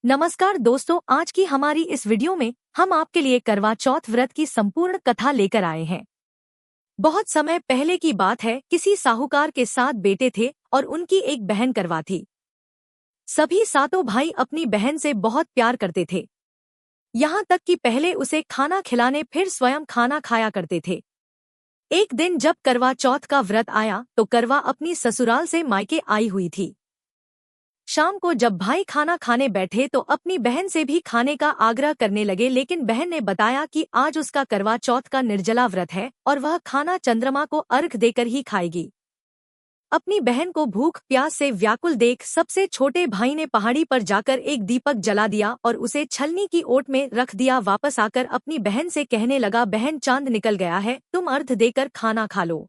नमस्कार दोस्तों, आज की हमारी इस वीडियो में हम आपके लिए करवा चौथ व्रत की संपूर्ण कथा लेकर आए हैं। बहुत समय पहले की बात है, किसी साहूकार के 7 बेटे थे और उनकी एक बहन करवा थी। सभी सातों भाई अपनी बहन से बहुत प्यार करते थे, यहाँ तक कि पहले उसे खाना खिलाने फिर स्वयं खाना खाया करते थे। एक दिन जब करवा चौथ का व्रत आया तो करवा अपनी ससुराल से मायके आई हुई थी। शाम को जब भाई खाना खाने बैठे तो अपनी बहन से भी खाने का आग्रह करने लगे, लेकिन बहन ने बताया कि आज उसका करवा चौथ का निर्जला व्रत है और वह खाना चंद्रमा को अर्घ देकर ही खाएगी। अपनी बहन को भूख प्यास से व्याकुल देख सबसे छोटे भाई ने पहाड़ी पर जाकर एक दीपक जला दिया और उसे छलनी की ओट में रख दिया। वापस आकर अपनी बहन से कहने लगा, बहन चांद निकल गया है, तुम अर्घ देकर खाना खा लो।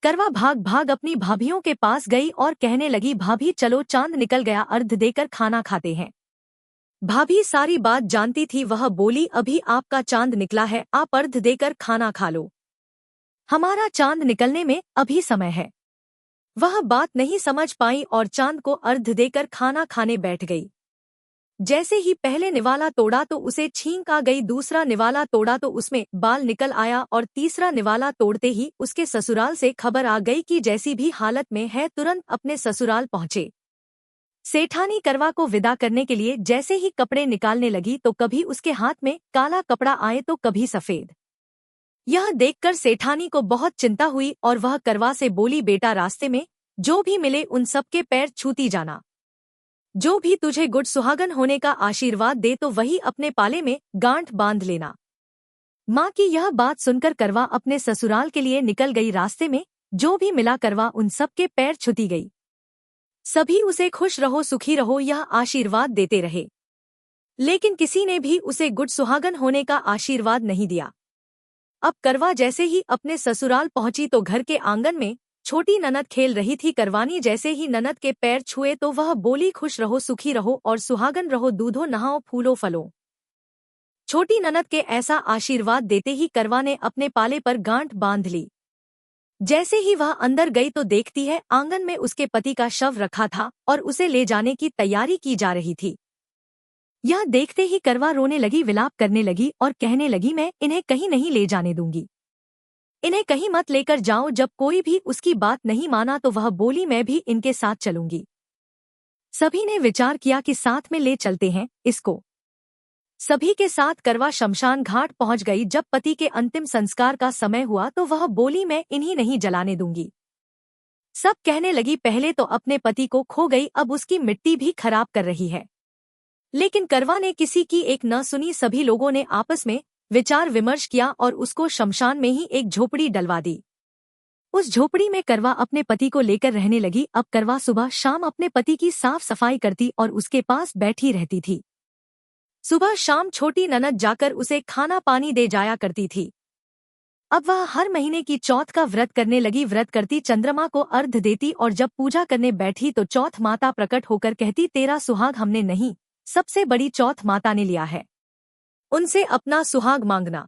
करवा भाग भाग अपनी भाभियों के पास गई और कहने लगी, भाभी चलो चांद निकल गया, अर्घ देकर खाना खाते हैं। भाभी सारी बात जानती थी, वह बोली, अभी आपका चांद निकला है, आप अर्घ देकर खाना खा लो, हमारा चांद निकलने में अभी समय है। वह बात नहीं समझ पाई और चांद को अर्घ देकर खाना खाने बैठ गई। जैसे ही पहले निवाला तोड़ा तो उसे छींक आ गई, दूसरा निवाला तोड़ा तो उसमें बाल निकल आया और तीसरा निवाला तोड़ते ही उसके ससुराल से खबर आ गई कि जैसी भी हालत में है तुरंत अपने ससुराल पहुंचे। सेठानी करवा को विदा करने के लिए जैसे ही कपड़े निकालने लगी तो कभी उसके हाथ में काला कपड़ा आए तो कभी सफेद। यह देखकर सेठानी को बहुत चिंता हुई और वह करवा से बोली, बेटा रास्ते में जो भी मिले उन सबके पैर छूती जाना, जो भी तुझे गुड सुहागन होने का आशीर्वाद दे तो वही अपने पाले में गांठ बांध लेना। माँ की यह बात सुनकर करवा अपने ससुराल के लिए निकल गई। रास्ते में जो भी मिला करवा उन सबके पैर छूती गई। सभी उसे खुश रहो सुखी रहो यह आशीर्वाद देते रहे, लेकिन किसी ने भी उसे गुड सुहागन होने का आशीर्वाद नहीं दिया। अब करवा जैसे ही अपने ससुराल पहुंची तो घर के आंगन में छोटी ननद खेल रही थी। करवानी जैसे ही ननद के पैर छुए तो वह बोली, खुश रहो सुखी रहो और सुहागन रहो, दूधो नहाओ फूलो फलो। छोटी ननद के ऐसा आशीर्वाद देते ही करवा ने अपने पाले पर गांठ बांध ली। जैसे ही वह अंदर गई तो देखती है आंगन में उसके पति का शव रखा था और उसे ले जाने की तैयारी की जा रही थी। यह देखते ही करवा रोने लगी, विलाप करने लगी और कहने लगी, मैं इन्हें कहीं नहीं ले जाने दूंगी, इन्हें कहीं मत लेकर जाओ। जब कोई भी उसकी बात नहीं माना तो वह बोली, मैं भी इनके साथ चलूंगी। सभी ने विचार किया कि साथ में ले चलते हैं इसको। सभी के साथ करवा शमशान घाट पहुंच गई। जब पति के अंतिम संस्कार का समय हुआ तो वह बोली, मैं इन्हीं नहीं जलाने दूंगी। सब कहने लगी, पहले तो अपने पति को खो गई, अब उसकी मिट्टी भी खराब कर रही है। लेकिन करवा ने किसी की एक न सुनी। सभी लोगों ने आपस में विचार विमर्श किया और उसको शमशान में ही एक झोपड़ी डलवा दी। उस झोपड़ी में करवा अपने पति को लेकर रहने लगी। अब करवा सुबह शाम अपने पति की साफ सफाई करती और उसके पास बैठी रहती थी। सुबह शाम छोटी ननद जाकर उसे खाना पानी दे जाया करती थी। अब वह हर महीने की चौथ का व्रत करने लगी। व्रत करती, चंद्रमा को अर्घ देती और जब पूजा करने बैठी तो चौथ माता प्रकट होकर कहती, तेरा सुहाग हमने नहीं, सबसे बड़ी चौथ माता ने लिया है, उनसे अपना सुहाग मांगना।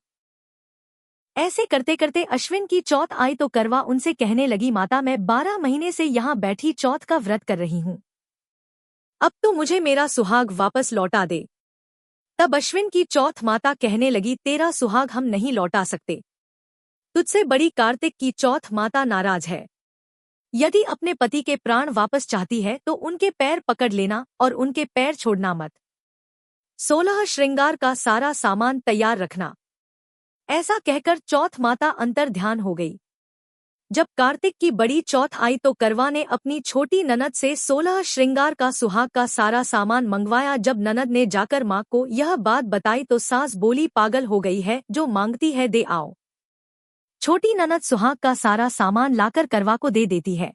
ऐसे करते करते अश्विन की चौथ आई तो करवा उनसे कहने लगी, माता मैं 12 महीने से यहाँ बैठी चौथ का व्रत कर रही हूँ, अब तो मुझे मेरा सुहाग वापस लौटा दे। तब अश्विन की चौथ माता कहने लगी, तेरा सुहाग हम नहीं लौटा सकते, तुझसे बड़ी कार्तिक की चौथ माता नाराज है। यदि अपने पति के प्राण वापस चाहती है तो उनके पैर पकड़ लेना और उनके पैर छोड़ना मत। 16 श्रृंगार का सारा सामान तैयार रखना। ऐसा कहकर चौथ माता अंतर ध्यान हो गई। जब कार्तिक की बड़ी चौथ आई तो करवा ने अपनी छोटी ननद से 16 श्रृंगार का सुहाग का सारा सामान मंगवाया। जब ननद ने जाकर माँ को यह बात बताई तो सास बोली, पागल हो गई है, जो मांगती है दे आओ। छोटी ननद सुहाग का सारा सामान लाकर करवा को दे देती है।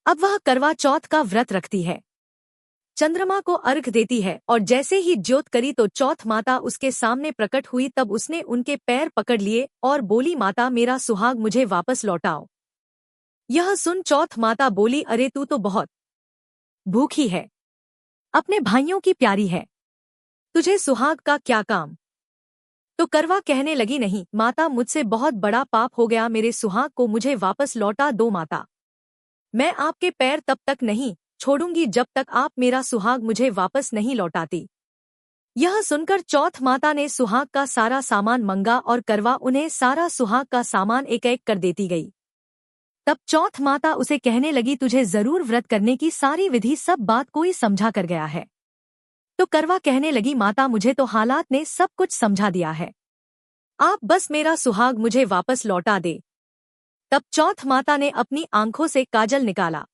अब वह करवा चौथ का व्रत रखती है, चंद्रमा को अर्घ देती है और जैसे ही ज्योत करी तो चौथ माता उसके सामने प्रकट हुई। तब उसने उनके पैर पकड़ लिए और बोली, माता मेरा सुहाग मुझे वापस लौटाओ। यह सुन चौथ माता बोली, अरे तू तो बहुत भूखी है, अपने भाइयों की प्यारी है, तुझे सुहाग का क्या काम। तो करवा कहने लगी, नहीं माता, मुझसे बहुत बड़ा पाप हो गया, मेरे सुहाग को मुझे वापस लौटा दो माता। मैं आपके पैर तब तक नहीं छोड़ूंगी जब तक आप मेरा सुहाग मुझे वापस नहीं लौटाती। यह सुनकर चौथ माता ने सुहाग का सारा सामान मंगा और करवा उन्हें सारा सुहाग का सामान एक एक कर देती गई। तब चौथ माता उसे कहने लगी, तुझे जरूर व्रत करने की सारी विधि सब बात कोई समझा कर गया है। तो करवा कहने लगी, माता मुझे तो हालात ने सब कुछ समझा दिया है, आप बस मेरा सुहाग मुझे वापस लौटा दे। तब चौथ माता ने अपनी आंखों से काजल निकाला,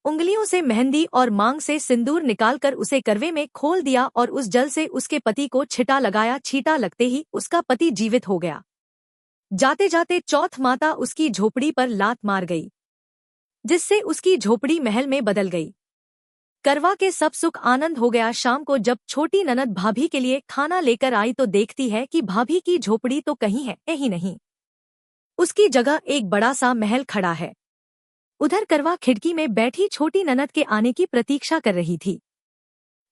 उंगलियों से मेहंदी और मांग से सिंदूर निकालकर उसे करवे में खोल दिया और उस जल से उसके पति को छिटा लगाया। छींटा लगते ही उसका पति जीवित हो गया। जाते जाते चौथ माता उसकी झोपड़ी पर लात मार गई, जिससे उसकी झोपड़ी महल में बदल गई। करवा के सब सुख आनंद हो गया। शाम को जब छोटी ननद भाभी के लिए खाना लेकर आई तो देखती है कि भाभी की झोपड़ी तो कहीं है ही नहीं, उसकी जगह एक बड़ा सा महल खड़ा है। उधर करवा खिड़की में बैठी छोटी ननद के आने की प्रतीक्षा कर रही थी।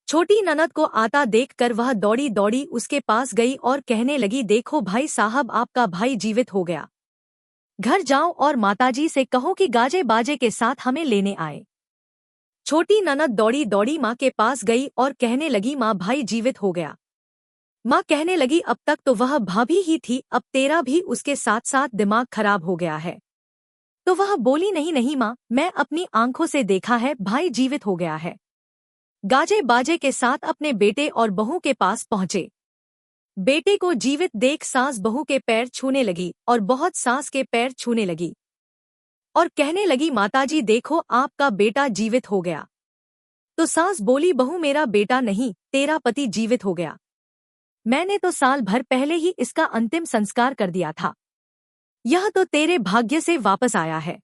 छोटी ननद को आता देखकर वह दौड़ी दौड़ी उसके पास गई और कहने लगी, देखो भाई साहब, आपका भाई जीवित हो गया। घर जाओ और माताजी से कहो कि गाजे बाजे के साथ हमें लेने आए। छोटी ननद दौड़ी दौड़ी माँ के पास गई और कहने लगी, माँ भाई जीवित हो गया। माँ कहने लगी, अब तक तो वह भाभी ही थी, अब तेरा भी उसके साथ साथ दिमाग खराब हो गया है। तो वह बोली, नहीं नहीं माँ, मैं अपनी आंखों से देखा है, भाई जीवित हो गया है। गाजे बाजे के साथ अपने बेटे और बहू के पास पहुंचे। बेटे को जीवित देख सास बहू के पैर छूने लगी और बहुत सास के पैर छूने लगी और कहने लगी, माताजी देखो आपका बेटा जीवित हो गया। तो सास बोली, बहू मेरा बेटा नहीं, तेरा पति जीवित हो गया। मैंने तो साल भर पहले ही इसका अंतिम संस्कार कर दिया था, यह तो तेरे भाग्य से वापस आया है।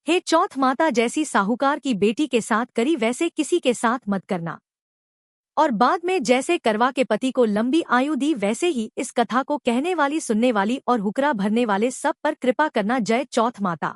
हे चौथ माता, जैसी साहूकार की बेटी के साथ करी वैसे किसी के साथ मत करना, और बाद में जैसे करवा के पति को लंबी आयु दी वैसे ही इस कथा को कहने वाली, सुनने वाली और हुक्रा भरने वाले सब पर कृपा करना। जय चौथ माता।